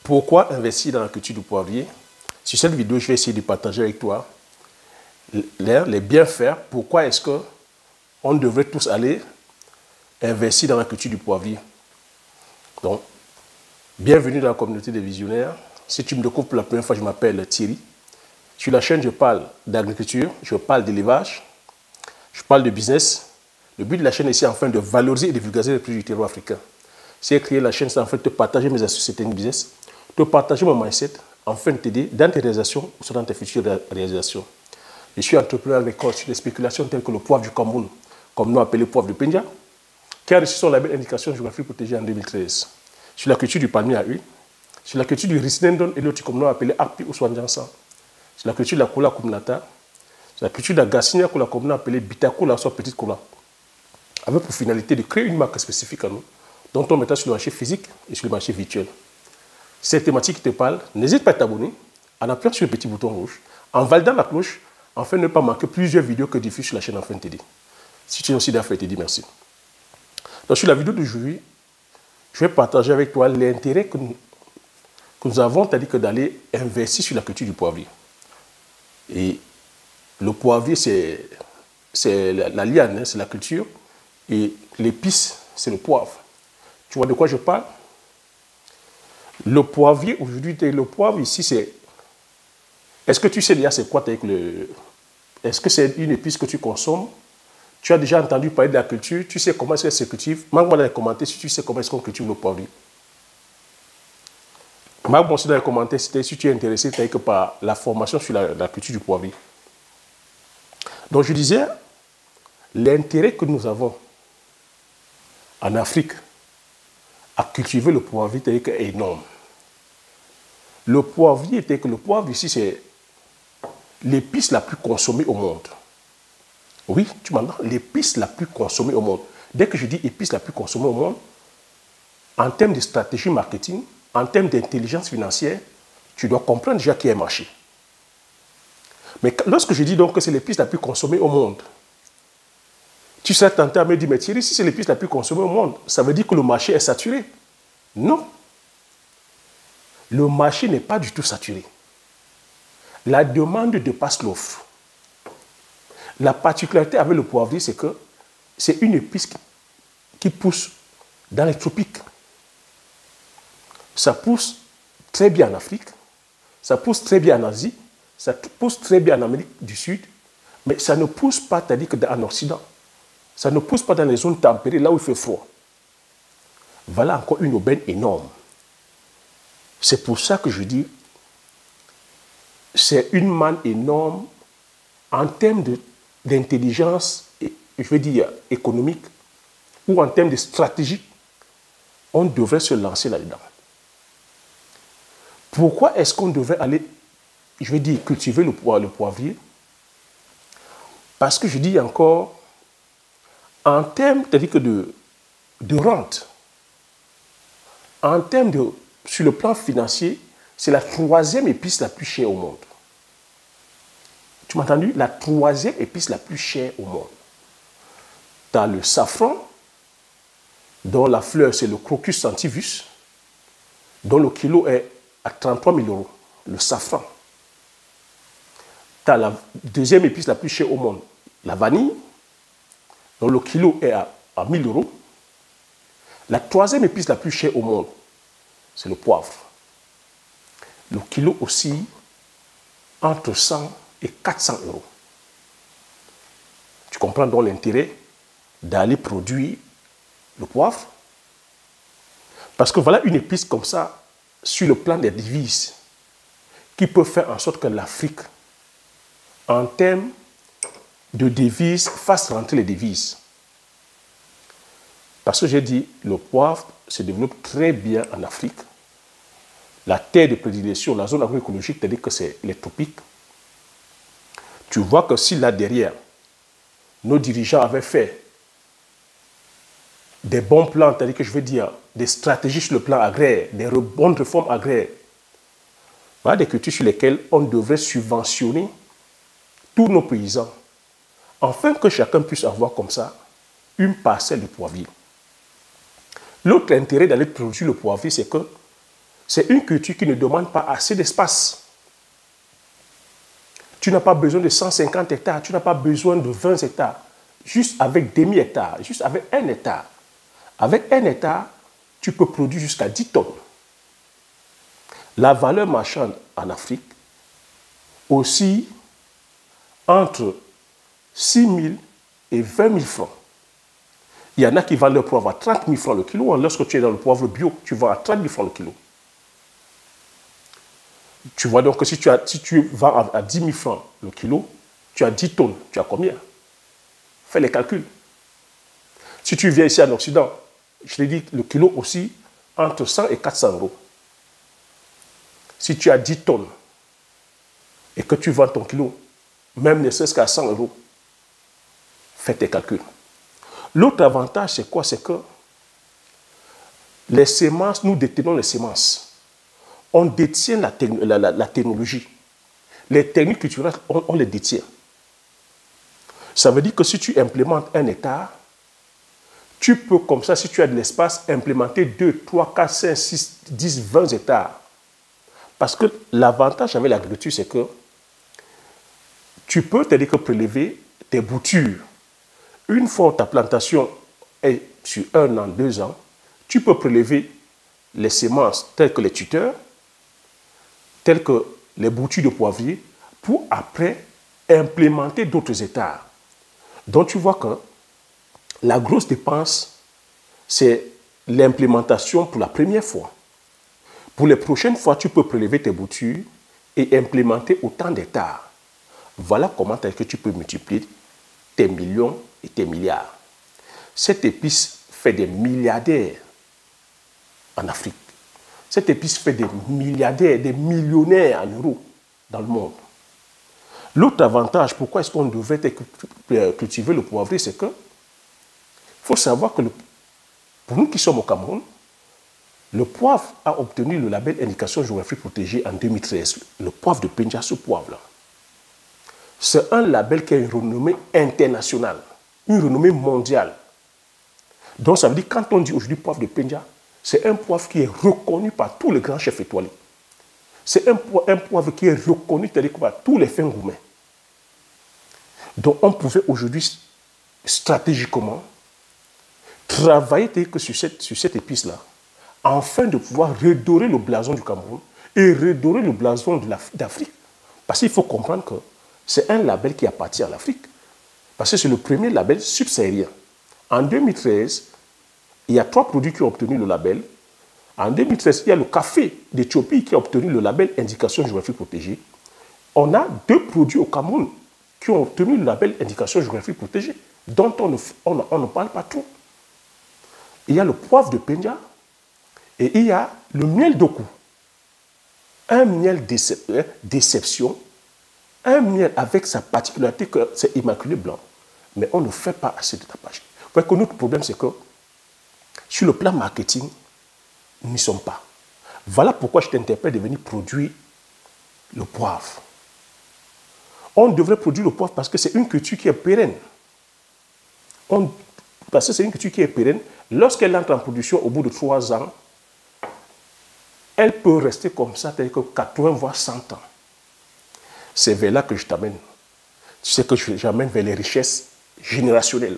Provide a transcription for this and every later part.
Pourquoi investir dans la culture du poivrier? Sur cette vidéo, je vais essayer de partager avec toi les bienfaits. Pourquoi est-ce qu'on devrait tous aller investir dans la culture du poivrier? Donc, bienvenue dans la communauté des visionnaires. Si tu me découvres pour la première fois, je m'appelle Thierry. Sur la chaîne, je parle d'agriculture, je parle d'élevage, je parle de business. Le but de la chaîne est enfin de valoriser et de vulgariser les produits du terroir africain. Si j'ai créé la chaîne, c'est en fait de partager mes astuces et techniques business, de partager mon mindset, afin de t'aider dans tes réalisations ou dans tes futures réalisations. Je suis entrepreneur agricole sur des spéculations telles que le poivre du Cameroun, comme nous appelé poivre de Pendia, qui a reçu son label indication géographique protégée en 2013. Sur la culture du palmier à huile, sur la culture du Risnendon et l'autre comme nous appelé Api ou Swanjansan, sur la culture de la cola kumlata, sur la culture de la gassinia comme nous appelé Bitakula soit petite cola, avec pour finalité de créer une marque spécifique à nous, dont on mettra sur le marché physique et sur le marché virtuel. Si cette thématique te parle, n'hésite pas à t'abonner en appuyant sur le petit bouton rouge, en validant la cloche, afin de ne pas manquer plusieurs vidéos que diffuse sur la chaîne Enfin TD. Si tu es aussi d'accord, je te dis merci. Donc, sur la vidéo d'aujourd'hui, je vais partager avec toi l'intérêt que nous avons, c'est-à-dire que d'aller investir sur la culture du poivrier. Et le poivrier, c'est la liane, hein, c'est la culture, et l'épice, c'est le poivre. Tu vois de quoi je parle? Le poivrier, aujourd'hui, le poivre ici, c'est... Est-ce que tu sais déjà c'est quoi avec le... Est-ce que c'est une épice que tu consommes? Tu as déjà entendu parler de la culture? Tu sais comment est-ce qu'elle se cultive? Marque-moi dans les commentaires si tu sais comment est-ce qu'on cultive le poivrier. Marque-moi aussi dans les commentaires si tu es intéressé par la formation sur la culture du poivrier. Donc je disais, l'intérêt que nous avons en Afrique à cultiver le poivrier est énorme. Le poivrier, le poivre ici, c'est l'épice la plus consommée au monde. Oui, tu m'entends? L'épice la plus consommée au monde. Dès que je dis épice la plus consommée au monde, en termes de stratégie marketing, en termes d'intelligence financière, tu dois comprendre déjà qu'il y a un marché. Mais lorsque je dis donc que c'est l'épice la plus consommée au monde, tu serais tenté à me dire, mais Thierry, si c'est l'épice la plus consommée au monde, ça veut dire que le marché est saturé. Non. Le marché n'est pas du tout saturé. La demande dépasse l'offre. La particularité avec le poivrier, c'est que c'est une épice qui pousse dans les tropiques. Ça pousse très bien en Afrique, ça pousse très bien en Asie, ça pousse très bien en Amérique du Sud, mais ça ne pousse pas, c'est-à-dire qu'en Occident. Ça ne pousse pas dans les zones tempérées, là où il fait froid. Voilà encore une aubaine énorme. C'est pour ça que je dis, c'est une manne énorme en termes d'intelligence, je veux dire économique, ou en termes de stratégie. On devrait se lancer là-dedans. Pourquoi est-ce qu'on devrait aller, je veux dire, cultiver le poivrier? Parce que je dis encore, en termes, c'est-à-dire que de rente, en termes sur le plan financier, c'est la troisième épice la plus chère au monde. Tu m'as entendu? La troisième épice la plus chère au monde. Tu as le safran, dont la fleur c'est le Crocus sativus, dont le kilo est à 33 000 €. Le safran. Tu as la deuxième épice la plus chère au monde, la vanille, dont le kilo est à 1 000 €. La troisième épice la plus chère au monde, c'est le poivre. Le kilo aussi entre 100 et 400 €. Tu comprends donc l'intérêt d'aller produire le poivre? Parce que voilà une épice comme ça, sur le plan des devises, qui peut faire en sorte que l'Afrique, en termes de devises, fasse rentrer les devises. Parce que j'ai dit, le poivre se développe très bien en Afrique. La terre de prédilection, la zone agroécologique, c'est-à-dire que c'est les tropiques. Tu vois que si là derrière, nos dirigeants avaient fait des bons plans, c'est-à-dire que je veux dire des stratégies sur le plan agraire, des bonnes réformes agraires, voilà des cultures sur lesquelles on devrait subventionner tous nos paysans, afin que chacun puisse avoir comme ça une parcelle de poivrier. L'autre intérêt d'aller produire le poivrier, c'est que C'est une culture qui ne demande pas assez d'espace. Tu n'as pas besoin de 150 hectares, tu n'as pas besoin de 20 hectares. Juste avec demi-hectare, juste avec 1 hectare. Avec 1 hectare, tu peux produire jusqu'à 10 tonnes. La valeur marchande en Afrique aussi entre 6 000 et 20 000 francs. Il y en a qui vendent leur poivre à 30 000 francs le kilo. Lorsque tu es dans le poivre bio, tu vends à 30 000 francs le kilo. Tu vois donc que si tu vends à 10 000 francs le kilo, tu as 10 tonnes. Tu as combien? Fais les calculs. Si tu viens ici en Occident, je t'ai dit le kilo aussi entre 100 et 400 euros. Si tu as 10 tonnes et que tu vends ton kilo, même ne serait-ce qu'à 100 euros, fais tes calculs. L'autre avantage, c'est quoi? C'est que les semences, nous détenons les semences. On détient la technologie. Les techniques culturelles, on les détient. Ça veut dire que si tu implémentes 1 hectare, tu peux, comme ça, si tu as de l'espace, implémenter 2, 3, 4, 5, 6, 10, 20 hectares. Parce que l'avantage avec l'agriculture, c'est que tu peux, c'est-à-dire que prélever tes boutures. Une fois ta plantation est sur 1 an, 2 ans, tu peux prélever les semences telles que les tuteurs, telles que les boutures de poivrier, pour après implémenter d'autres hectares. Donc tu vois que la grosse dépense, c'est l'implémentation pour la première fois. Pour les prochaines fois, tu peux prélever tes boutures et implémenter autant d'hectares. Voilà comment que tu peux multiplier tes millions et tes milliards. Cette épice fait des milliardaires en Afrique. Cette épice fait des milliardaires, des millionnaires en euros dans le monde. L'autre avantage, pourquoi est-ce qu'on devrait cultiver le poivrier, c'est que il faut savoir que pour nous qui sommes au Cameroun, le poivre a obtenu le label Indication géographique protégée en 2013. Le poivre de Penja, ce poivre-là. C'est un label qui a une renommée internationale, une renommée mondiale. Donc ça veut dire que quand on dit aujourd'hui poivre de Penja, c'est un poivre qui est reconnu par tous les grands chefs étoilés. C'est un poivre qui est reconnu par tous les fins gourmets. Donc on pouvait aujourd'hui stratégiquement travailler sur cette épice-là, afin de pouvoir redorer le blason du Cameroun et redorer le blason d'Afrique. Parce qu'il faut comprendre que c'est un label qui appartient à l'Afrique. Parce que c'est le premier label subsahárien. En 2013, il y a 3 produits qui ont obtenu le label. En 2013, il y a le café d'Éthiopie qui a obtenu le label Indication géographique protégée. On a 2 produits au Cameroun qui ont obtenu le label Indication géographique protégée, dont on ne parle pas trop. Il y a le poivre de Penja et il y a le miel d'Oku. Un miel déception, un miel avec sa particularité que c'est immaculé blanc. Mais on ne fait pas assez de tapage. Vous voyez que notre problème, c'est que sur le plan marketing, nous n'y sommes pas. Voilà pourquoi je t'interpelle de venir produire le poivre. On devrait produire le poivre parce que c'est une culture qui est pérenne. Parce que c'est une culture qui est pérenne. Lorsqu'elle entre en production au bout de 3 ans, elle peut rester comme ça, tel que 80 voire 100 ans. C'est vers là que je t'amène. Tu sais que j'amène vers les richesses générationnelles.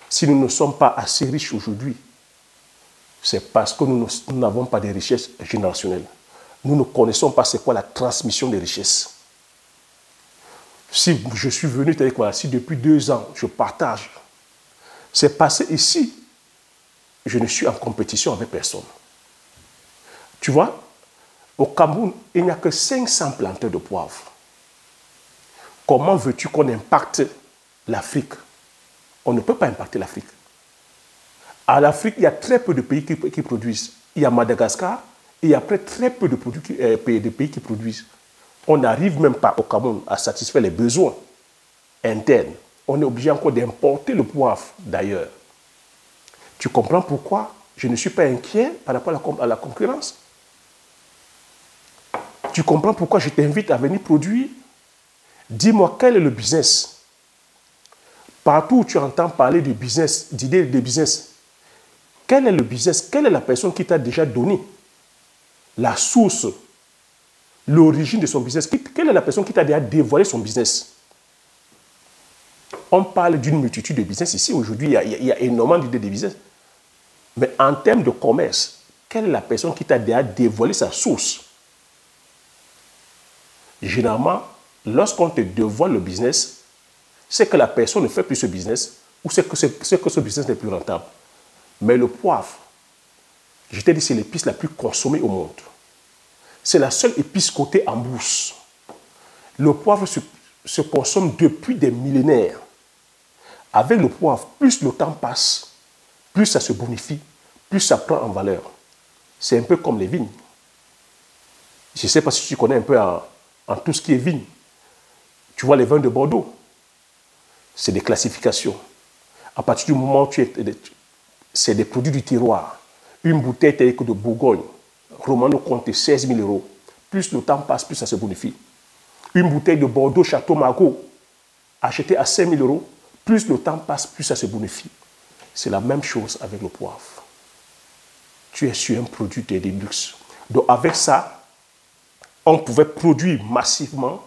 Si nous ne sommes pas assez riches aujourd'hui, c'est parce que nous n'avons pas de richesses générationnelles. Nous ne connaissons pas c'est quoi la transmission des richesses. Si je suis venu, si depuis 2 ans, je partage, c'est parce que ici, je ne suis en compétition avec personne. Tu vois, au Cameroun, il n'y a que 500 planteurs de poivre. Comment veux-tu qu'on impacte l'Afrique? On ne peut pas impacter l'Afrique. À l'Afrique, il y a très peu de pays qui produisent. Il y a Madagascar, et il y a très peu de pays qui produisent. On n'arrive même pas au Cameroun à satisfaire les besoins internes. On est obligé encore d'importer le poivre d'ailleurs. Tu comprends pourquoi je ne suis pas inquiet par rapport à la concurrence? Tu comprends pourquoi je t'invite à venir produire? Dis-moi, quel est le business? Partout où tu entends parler de business, d'idées de business, quel est le business? Quelle est la personne qui t'a déjà donné la source, l'origine de son business. Quelle est la personne qui t'a déjà dévoilé son business? On parle d'une multitude de business ici. Aujourd'hui, il y a énormément d'idées de business. Mais en termes de commerce, quelle est la personne qui t'a déjà dévoilé sa source? Généralement, lorsqu'on te dévoile le business, c'est que la personne ne fait plus ce business ou c'est que ce business n'est plus rentable. Mais le poivre, je t'ai dit, c'est l'épice la plus consommée au monde. C'est la seule épice cotée en bourse. Le poivre se consomme depuis des millénaires. Avec le poivre, plus le temps passe, plus ça se bonifie, plus ça prend en valeur. C'est un peu comme les vignes. Je ne sais pas si tu connais un peu en tout ce qui est vigne. Tu vois les vins de Bordeaux, c'est des classifications. À partir du moment où c'est des produits du terroir. Une bouteille telle que de Bourgogne, Romano compte 16 000 euros. Plus le temps passe, plus ça se bonifie. Une bouteille de Bordeaux Château Margaux, achetée à 5 000 euros, plus le temps passe, plus ça se bonifie. C'est la même chose avec le poivre. Tu es sur un produit de luxe. Donc avec ça, on pouvait produire massivement,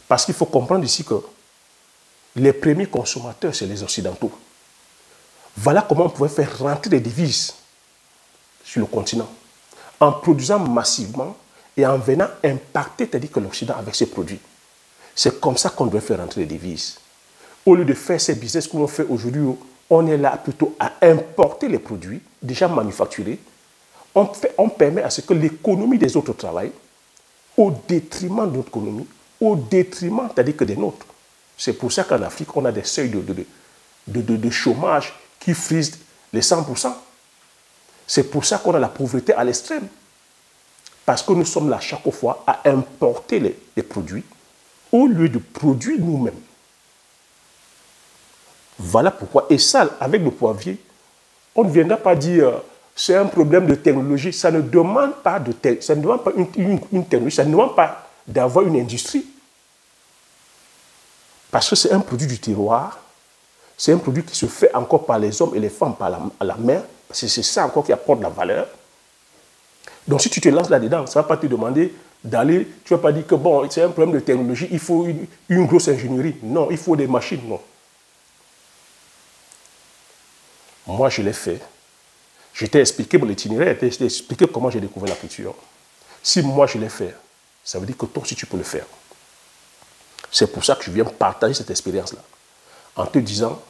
parce qu'il faut comprendre ici que les premiers consommateurs, c'est les Occidentaux. Voilà comment on pouvait faire rentrer des devises sur le continent, en produisant massivement et en venant impacter, c'est-à-dire que l'Occident avec ses produits. C'est comme ça qu'on doit faire rentrer des devises. Au lieu de faire ces business qu'on fait aujourd'hui, on est là plutôt à importer les produits déjà manufacturés. On permet à ce que l'économie des autres travaille au détriment de notre économie, au détriment, c'est-à-dire que des nôtres. C'est pour ça qu'en Afrique, on a des seuils de chômage qui frisent les 100%. C'est pour ça qu'on a la pauvreté à l'extrême. Parce que nous sommes là chaque fois à importer les produits au lieu de produire nous-mêmes. Voilà pourquoi. Et ça, avec le poivrier, on ne viendra pas dire c'est un problème de technologie. Ça ne demande pas, une technologie, ça ne demande pas d'avoir une industrie. Parce que c'est un produit du terroir. C'est un produit qui se fait encore par les hommes et les femmes par la main. Parce que c'est ça encore qui apporte la valeur. Donc si tu te lances là-dedans, ça ne va pas te demander d'aller, tu ne vas pas dire que bon, c'est un problème de technologie, il faut une grosse ingénierie. Non, il faut des machines, non. Moi, je l'ai fait. Je t'ai expliqué mon itinéraire, je t'ai expliqué comment j'ai découvert la culture. Si moi, je l'ai fait, ça veut dire que toi aussi, tu peux le faire. C'est pour ça que je viens partager cette expérience-là. En te disant,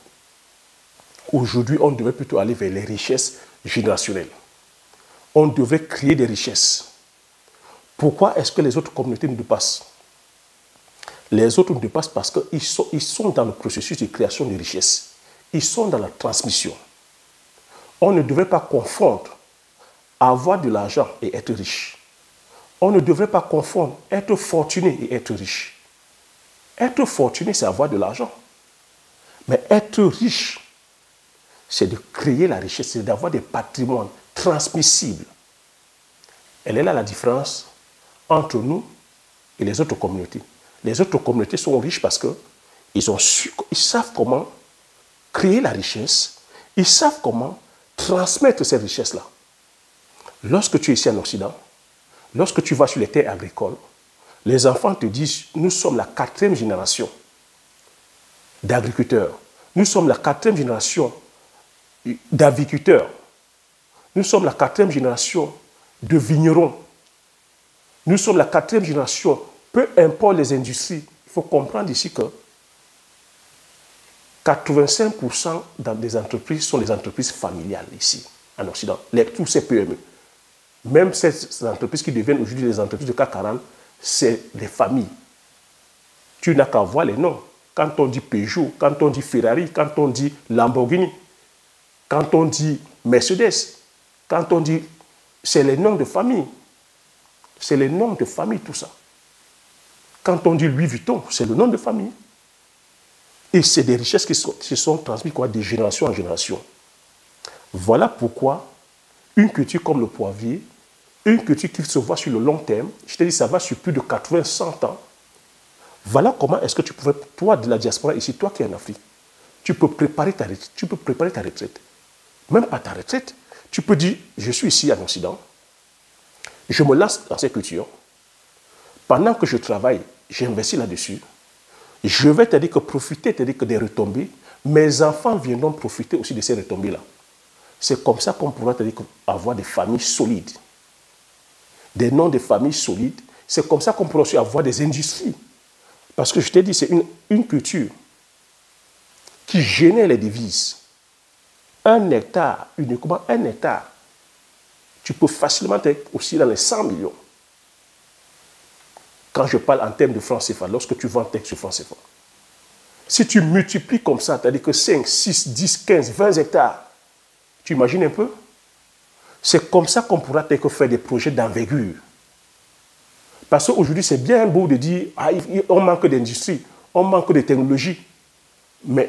aujourd'hui, on devrait plutôt aller vers les richesses générationnelles. On devrait créer des richesses. Pourquoi est-ce que les autres communautés nous dépassent? Les autres nous dépassent parce qu'ils sont dans le processus de création de richesses. Ils sont dans la transmission. On ne devrait pas confondre avoir de l'argent et être riche. On ne devrait pas confondre être fortuné et être riche. Être fortuné, c'est avoir de l'argent. Mais être riche, c'est de créer la richesse, c'est d'avoir des patrimoines transmissibles. Elle est là la différence entre nous et les autres communautés. Les autres communautés sont riches parce qu'ils savent comment créer la richesse, ils savent comment transmettre ces richesses-là. Lorsque tu es ici en Occident, lorsque tu vas sur les terres agricoles, les enfants te disent, nous sommes la 4e génération d'agriculteurs. Nous sommes la 4e génération d'aviculteurs. Nous sommes la 4e génération de vignerons. Nous sommes la 4e génération, peu importe les industries. Il faut comprendre ici que 85% des entreprises sont des entreprises familiales ici, en Occident. Tous ces PME. Même ces entreprises qui deviennent aujourd'hui des entreprises de CAC 40, c'est des familles. Tu n'as qu'à voir les noms. Quand on dit Peugeot, quand on dit Ferrari, quand on dit Lamborghini, quand on dit Mercedes, quand on dit... C'est les noms de famille. C'est les noms de famille, tout ça. Quand on dit Louis Vuitton, c'est le nom de famille. Et c'est des richesses qui se sont transmises de génération en génération. Voilà pourquoi une culture comme le poivrier, une culture qui se voit sur le long terme, je te dis, ça va sur plus de 80-100 ans. Voilà comment est-ce que tu pourrais, toi de la diaspora ici, toi qui es en Afrique, tu peux préparer ta retraite. Même pas ta retraite. Tu peux dire, je suis ici en Occident, Je me lance dans cette culture. Pendant que je travaille, j'investis là-dessus. Je vais te dire que profiter, te dire que des retombées, mes enfants viendront profiter aussi de ces retombées-là. C'est comme ça qu'on pourra te dire avoir des familles solides. Des noms de familles solides. C'est comme ça qu'on pourra aussi avoir des industries. Parce que je t'ai dit, c'est une culture qui génère les devises. 1 hectare, uniquement 1 hectare, tu peux facilement être aussi dans les 100 millions. Quand je parle en termes de francs CFA, lorsque tu vends texte sur francs CFA. Si tu multiplies comme ça, c'est-à-dire que 5, 6, 10, 15, 20 hectares, tu imagines un peu? C'est comme ça qu'on pourra faire des projets d'envergure. Parce qu'aujourd'hui, c'est bien beau de dire ah, on manque d'industrie, on manque de technologie. Mais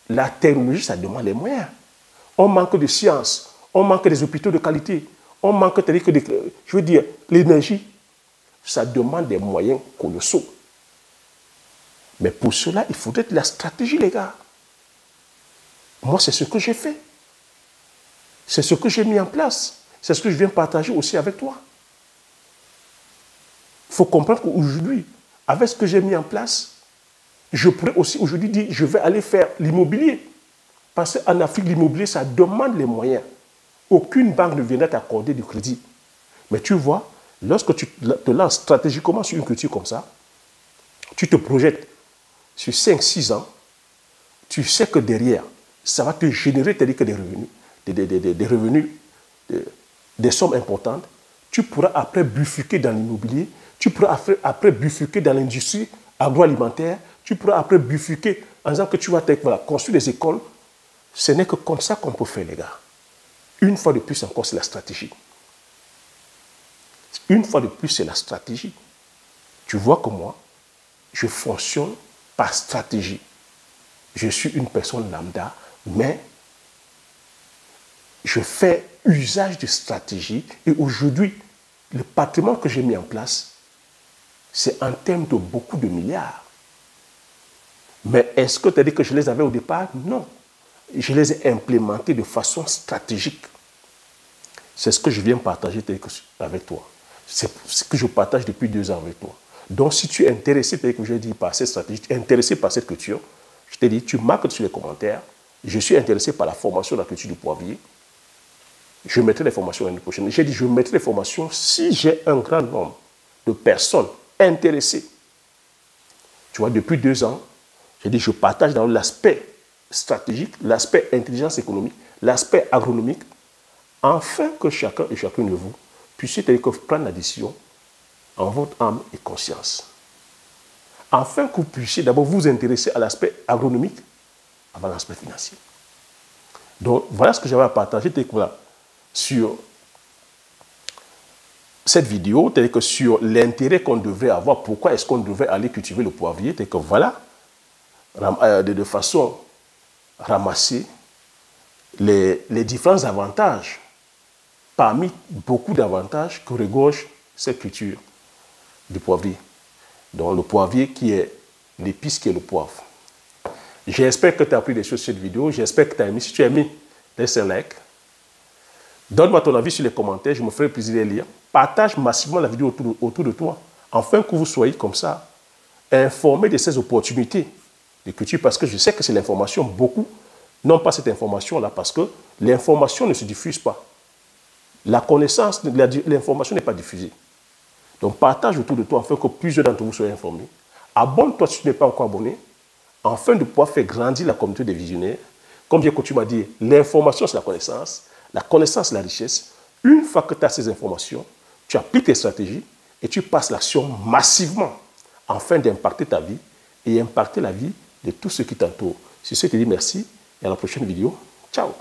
la technologie, ça demande les moyens. On manque de sciences, on manque des hôpitaux de qualité, on manque, je veux dire, l'énergie. Ça demande des moyens colossaux. Mais pour cela, il faudrait de la stratégie, les gars. Moi, c'est ce que j'ai fait. C'est ce que j'ai mis en place. C'est ce que je viens partager aussi avec toi. Il faut comprendre qu'aujourd'hui, avec ce que j'ai mis en place, je pourrais aussi aujourd'hui dire, je vais aller faire l'immobilier. Parce qu'en Afrique, l'immobilier, ça demande les moyens. Aucune banque ne viendra t'accorder du crédit. Mais tu vois, lorsque tu te lances stratégiquement sur une culture comme ça, tu te projettes sur 5-6 ans, tu sais que derrière, ça va te générer des revenus, des sommes importantes. Tu pourras après bifurquer dans l'immobilier, tu pourras après bifurquer dans l'industrie agroalimentaire, tu pourras après bifurquer en disant que tu vas construire des écoles. Ce n'est que comme ça qu'on peut faire, les gars. Une fois de plus encore, c'est la stratégie. Une fois de plus, c'est la stratégie. Tu vois que moi, je fonctionne par stratégie. Je suis une personne lambda, mais je fais usage de stratégie. Et aujourd'hui, le patrimoine que j'ai mis en place, c'est en termes de beaucoup de milliards. Mais est-ce que tu as dit que je les avais au départ? Non. Je les ai implémentés de façon stratégique. C'est ce que je viens partager avec toi. C'est ce que je partage depuis 2 ans avec toi. Donc, si tu es intéressé, comme je l'ai dit, par cette stratégie, tu es intéressé par cette culture, je t'ai dit, tu marques sur les commentaires. Je suis intéressé par la formation de la culture du poivrier. Je mettrai les formations l'année prochaine. J'ai dit, je mettrai les formations si j'ai un grand nombre de personnes intéressées. Tu vois, depuis 2 ans, j'ai dit, je partage dans l'aspect stratégique, l'aspect intelligence économique, l'aspect agronomique, afin que chacun et chacune de vous puissiez prendre la décision en votre âme et conscience. Afin que vous puissiez d'abord vous intéresser à l'aspect agronomique avant l'aspect financier. Donc, voilà ce que j'avais à partager sur cette vidéo, c'est-à-dire que sur l'intérêt qu'on devrait avoir, pourquoi est-ce qu'on devrait aller cultiver le poivrier, c'est-à-dire que voilà, de façon ramasser les différents avantages, parmi beaucoup d'avantages que regorge cette culture du poivrier. Donc le poivrier qui est l'épice qui est le poivre. J'espère que tu as appris des choses sur cette vidéo, j'espère que tu as aimé. Si tu as aimé, laisse un like. Donne-moi ton avis sur les commentaires, je me ferai plaisir de les lire. Partage massivement la vidéo autour de toi, afin que vous soyez comme ça, informés de ces opportunités de culture, parce que je sais que c'est l'information, beaucoup n'ont pas cette information-là, parce que l'information ne se diffuse pas. La connaissance, l'information n'est pas diffusée. Donc partage autour de toi, afin que plusieurs d'entre vous soient informés. Abonne-toi si tu n'es pas encore abonné, afin de pouvoir faire grandir la communauté des visionnaires. Comme j'ai coutume à dire, l'information c'est la connaissance c'est la richesse. Une fois que tu as ces informations, tu appliques tes stratégies et tu passes l'action massivement afin d'impacter ta vie et impacter la vie de tous ceux qui t'entourent. Sur ce, je te dis merci et à la prochaine vidéo. Ciao.